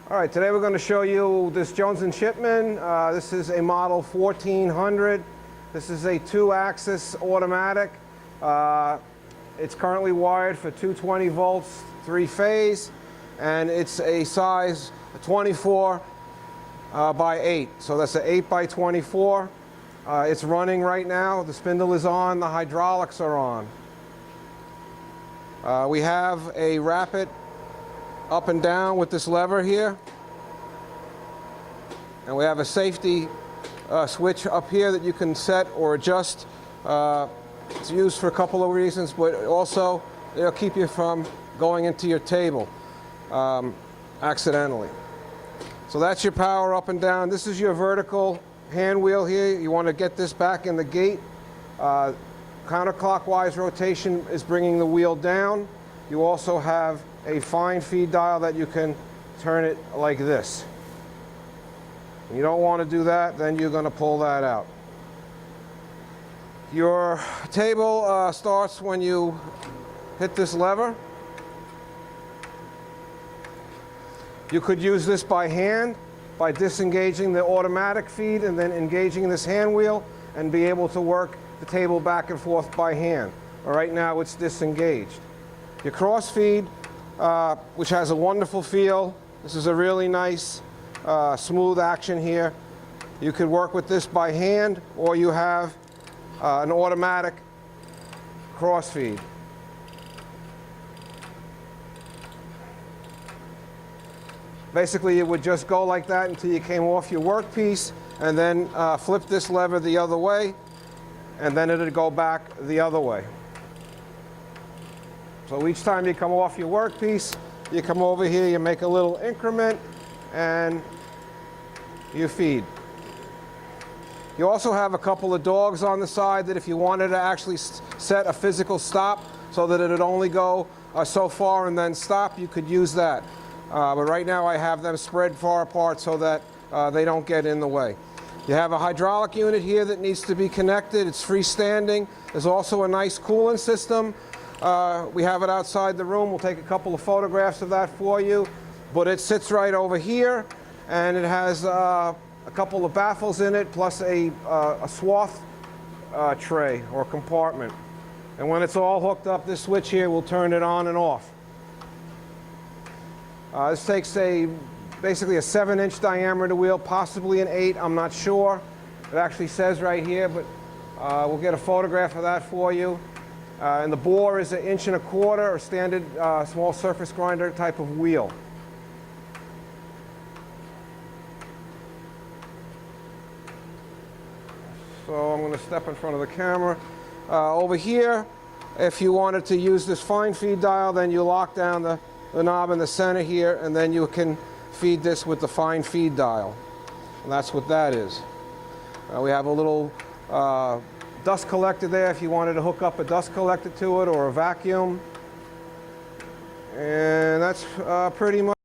All right, today we're going to show you this Jones & Shipman. This is a model 1400. This is a 2-axis automatic. It's currently wired for 220 volts, 3-phase, and it's a size 24 by 8. So that's an 8 by 24. It's running right now. The spindle is on. The hydraulics are on. We have a rapid up and down with this lever here, and we have a safety switch up here that you can set or adjust. It's used for a couple of reasons, but also it'll keep you from going into your table accidentally. So that's your power up and down. This is your vertical hand wheel here. You want to get this back in the gate. Counterclockwise rotation is bringing the wheel down. You also have a fine feed dial that you can turn it like this. You don't want to do that, then you're going to pull that out. Your table starts when you hit this lever. You could use this by hand, by disengaging the automatic feed and then engaging this hand wheel and be able to work the table back and forth by hand. Right now it's disengaged. Your cross feed, which has a wonderful feel. This is a really nice smooth action here. You could work with this by hand, or you have an automatic cross feed. Basically, it would just go like that until you came off your workpiece, and then flip this lever the other way, and then it would go back the other way. So each time you come off your workpiece, you come over here, you make a little increment, and you feed. You also have a couple of dogs on the side that if you wanted to actually set a physical stop so that it would only go so far and then stop, you could use that. But right now I have them spread far apart so that they don't get in the way. You have a hydraulic unit here that needs to be connected. It's freestanding. There's also a nice coolant system. We have it outside the room. We'll take a couple of photographs of that for you. But it sits right over here, and it has a couple of baffles in it, plus a swath tray or compartment. And when it's all hooked up, this switch here will turn it on and off. This takes basically a 7-inch diameter wheel, possibly an 8, I'm not sure. It actually says right here, but we'll get a photograph of that for you. And the bore is 1 1/4 inch, or standard small surface grinder type of wheel. So I'm going to step in front of the camera. Over here, if you wanted to use this fine feed dial, then you lock down the knob in the center here, and then you can feed this with the fine feed dial. And that's what that is. We have a little dust collector there if you wanted to hook up a dust collector to it, or a vacuum. And that's pretty much